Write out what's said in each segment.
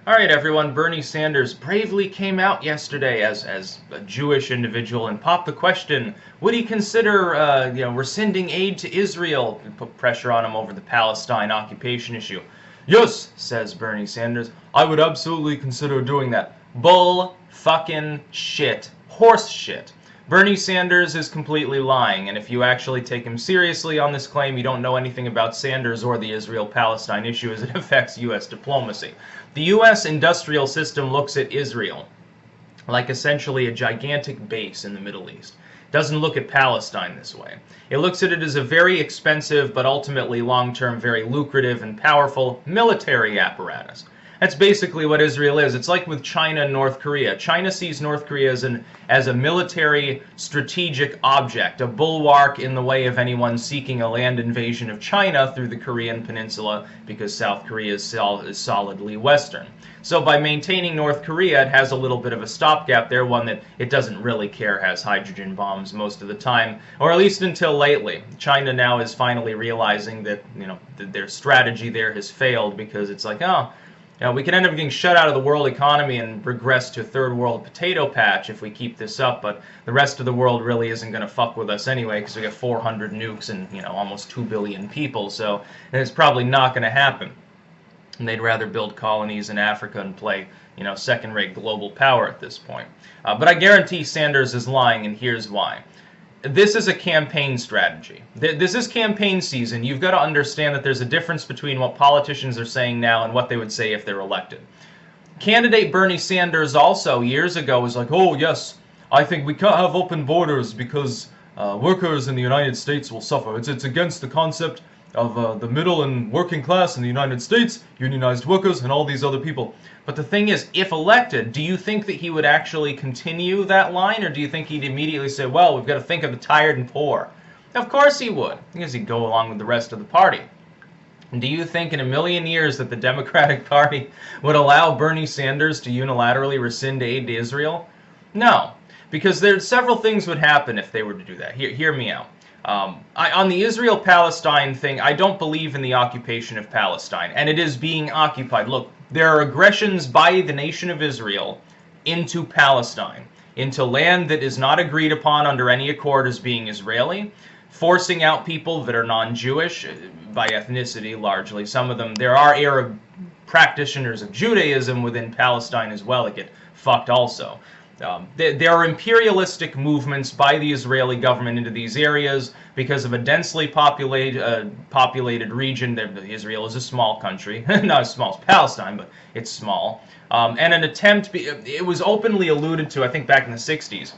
All right, everyone. Bernie Sanders bravely came out yesterday as a Jewish individual and popped the question: would he consider, rescinding aid to Israel? And put pressure on him over the Palestine occupation issue. Yes, says Bernie Sanders. I would absolutely consider doing that. Bull fucking shit. Horse shit. Bernie Sanders is completely lying, and if you actually take him seriously on this claim, you don't know anything about Sanders or the Israel-Palestine issue as it affects U.S. diplomacy. The U.S. industrial system looks at Israel like essentially a gigantic base in the Middle East. It doesn't look at Palestine this way. It looks at it as a very expensive, but ultimately long-term very lucrative and powerful military apparatus. That's basically what Israel is. It's like with China and North Korea. China sees North Korea as a military strategic object, a bulwark in the way of anyone seeking a land invasion of China through the Korean peninsula, because South Korea is solidly Western. So by maintaining North Korea, it has a little bit of a stopgap there, one that it doesn't really care has hydrogen bombs most of the time, or at least until lately. China now is finally realizing that, their strategy there has failed, because it's like, we could end up getting shut out of the world economy and regress to a third world potato patch if we keep this up, but the rest of the world really isn't going to fuck with us anyway, because we got 400 nukes and, almost 2 billion people, so it's probably not going to happen. And they'd rather build colonies in Africa and play, second-rate global power at this point. But I guarantee Sanders is lying, and here's why. This is a campaign strategy. This is campaign season. You've got to understand that there's a difference between what politicians are saying now and what they would say if they're elected. Candidate Bernie Sanders also years ago was like, oh yes, I think we can't have open borders because workers in the United States will suffer. It's against the concept of the middle and working class in the United States, unionized workers, and all these other people. But the thing is, if elected, do you think that he would actually continue that line, or do you think he'd immediately say, well, we've got to think of the tired and poor? Of course he would, because he'd go along with the rest of the party. And do you think in a million years that the Democratic Party would allow Bernie Sanders to unilaterally rescind aid to Israel? No, because there's several things would happen if they were to do that. Hear me out. On the Israel-Palestine thing, I don't believe in the occupation of Palestine, and it is being occupied. Look, there are aggressions by the nation of Israel into Palestine, into land that is not agreed upon under any accord as being Israeli, forcing out people that are non-Jewish, by ethnicity largely. Some of them, there are Arab practitioners of Judaism within Palestine as well that get fucked also. There are imperialistic movements by the Israeli government into these areas because of a densely populated region. Israel is a small country, not as small as Palestine, but it's small. And an attempt, it was openly alluded to, I think back in the 60s.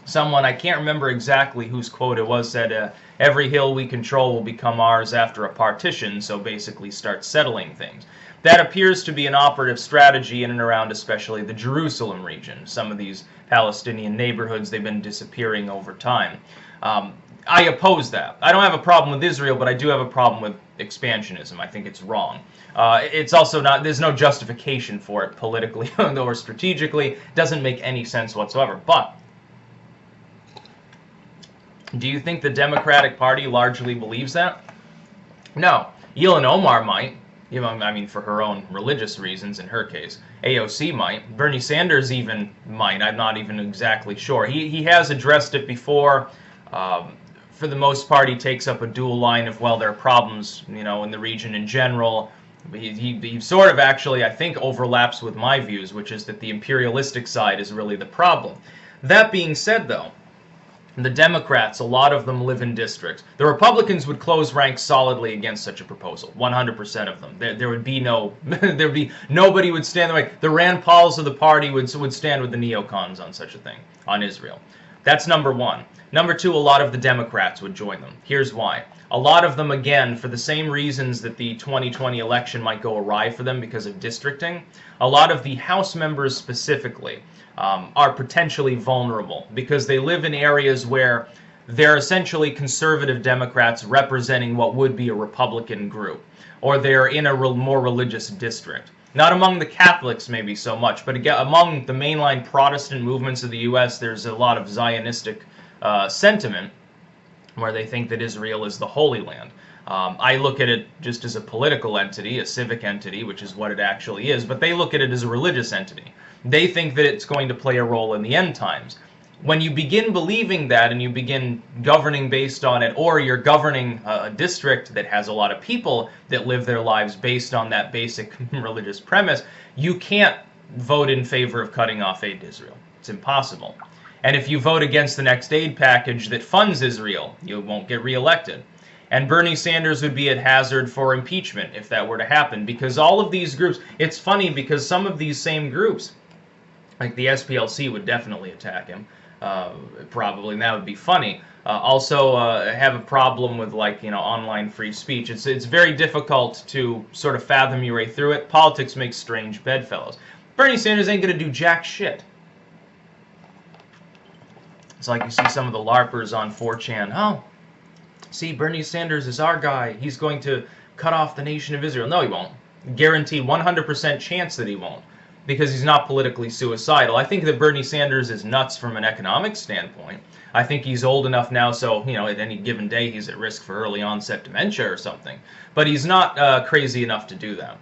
Someone, I can't remember exactly whose quote it was, said, every hill we control will become ours after a partition, so basically start settling things. That appears to be an operative strategy in and around especially the Jerusalem region. Some of these Palestinian neighborhoods, they've been disappearing over time. I oppose that. I don't have a problem with Israel, but I do have a problem with expansionism. I think it's wrong. It's also not, there's no justification for it politically or strategically. It doesn't make any sense whatsoever. But do you think the Democratic Party largely believes that? No. Ilhan Omar might. For her own religious reasons in her case. AOC might. Bernie Sanders even might. I'm not even exactly sure. He has addressed it before. For the most part, he takes up a dual line of, well, there are problems, in the region in general. He sort of actually, I think, overlaps with my views, which is that the imperialistic side is really the problem. That being said, though, the Democrats, a lot of them live in districts. The Republicans would close ranks solidly against such a proposal. 100% of them. There would be nobody would stand the way. The Rand Pauls of the party would stand with the neocons on such a thing, on Israel. That's number one. Number two, a lot of the Democrats would join them. Here's why. A lot of them, again, for the same reasons that the 2020 election might go awry for them because of districting, a lot of the House members specifically are potentially vulnerable because they live in areas where they're essentially conservative Democrats representing what would be a Republican group, or they're in a more religious district. Not among the Catholics maybe so much, but again, among the mainline Protestant movements of the U.S., there's a lot of Zionistic sentiment where they think that Israel is the Holy Land. I look at it just as a political entity, a civic entity, which is what it actually is, but they look at it as a religious entity. They think that it's going to play a role in the end times. When you begin believing that and you begin governing based on it, or you're governing a district that has a lot of people that live their lives based on that basic religious premise, you can't vote in favor of cutting off aid to Israel. It's impossible. And if you vote against the next aid package that funds Israel, you won't get reelected. And Bernie Sanders would be at hazard for impeachment if that were to happen, because all of these groups, it's funny because some of these same groups, like the SPLC would definitely attack him, probably, and that would be funny. Also have a problem with, like, online free speech. It's very difficult to sort of fathom your way through it. Politics makes strange bedfellows. Bernie Sanders ain't gonna do jack shit. It's like you see some of the LARPers on 4chan. Oh, see, Bernie Sanders is our guy. He's going to cut off the nation of Israel. No, he won't. Guaranteed 100% chance that he won't, because he's not politically suicidal. I think that Bernie Sanders is nuts from an economic standpoint. I think he's old enough now, so, at any given day he's at risk for early onset dementia or something. But he's not crazy enough to do that.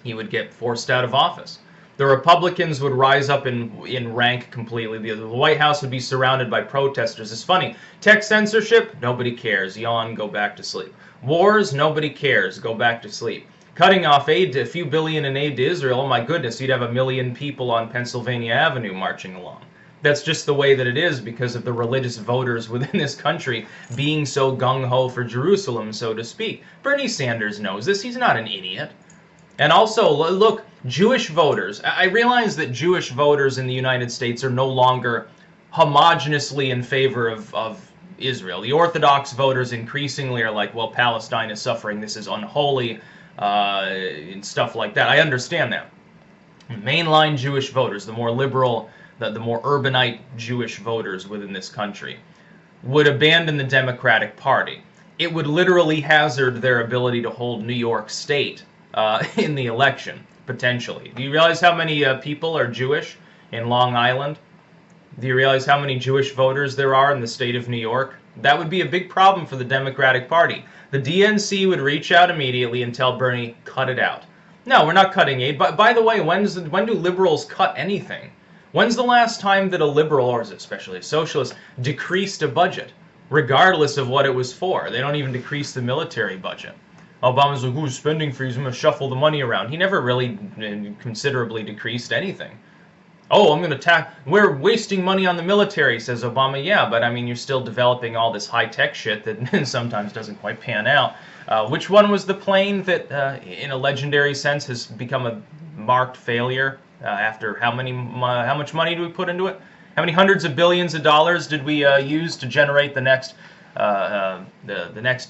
He would get forced out of office. The Republicans would rise up in rank completely. The White House would be surrounded by protesters. It's funny. Tech censorship, nobody cares. Yawn, go back to sleep. Wars, nobody cares. Go back to sleep. Cutting off aid to a few billion in aid to Israel, oh my goodness, you'd have 1 million people on Pennsylvania Avenue marching along. That's just the way that it is because of the religious voters within this country being so gung-ho for Jerusalem, so to speak. Bernie Sanders knows this. He's not an idiot. And also, look, Jewish voters. I realize that Jewish voters in the United States are no longer homogeneously in favor of Israel. The Orthodox voters increasingly are like, well, Palestine is suffering, this is unholy, and stuff like that. I understand that. Mainline Jewish voters, the more liberal, the more urbanite Jewish voters within this country, would abandon the Democratic Party. It would literally hazard their ability to hold New York State in the election, potentially. Do you realize how many people are Jewish in Long Island? Do you realize how many Jewish voters there are in the state of New York? That would be a big problem for the Democratic Party. The DNC would reach out immediately and tell Bernie, cut it out. No, we're not cutting aid. But by the way, when do liberals cut anything? When's the last time that a liberal, or especially a socialist, decreased a budget, regardless of what it was for? They don't even decrease the military budget. Obama's like, ooh, spending freeze, I'm going to shuffle the money around. He never really considerably decreased anything. Oh, I'm going to we're wasting money on the military, says Obama. Yeah, but I mean, you're still developing all this high-tech shit that sometimes doesn't quite pan out. Which one was the plane that, in a legendary sense, has become a marked failure after how much money do we put into it? How many hundreds of billions of dollars did we use to generate the next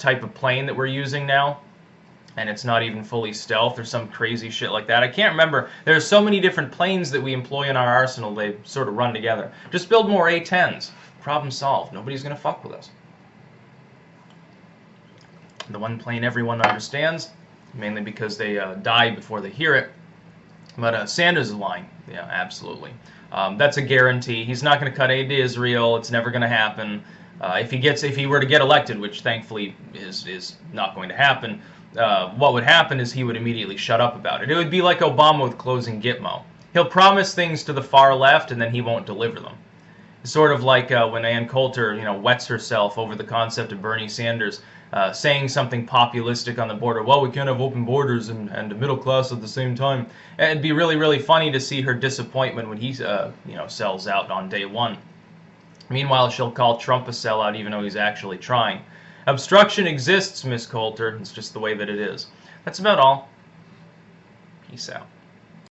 type of plane that we're using now? And it's not even fully stealth or some crazy shit like that. I can't remember. There's so many different planes that we employ in our arsenal, they sort of run together. Just build more A-10s. Problem solved. Nobody's going to fuck with us. The one plane everyone understands, mainly because they die before they hear it. But Sanders' line, yeah, absolutely. That's a guarantee. He's not going to cut aid to Israel. It's never going to happen. If he were to get elected, which thankfully is not going to happen, what would happen is he would immediately shut up about it. It would be like Obama with closing Gitmo. He'll promise things to the far left and then he won't deliver them. It's sort of like when Ann Coulter, wets herself over the concept of Bernie Sanders saying something populistic on the border. Well, we can't have open borders and a middle class at the same time. And it'd be really, really funny to see her disappointment when he, sells out on day one. Meanwhile, she'll call Trump a sellout even though he's actually trying. Obstruction exists, Miss Coulter. It's just the way that it is. That's about all. Peace out.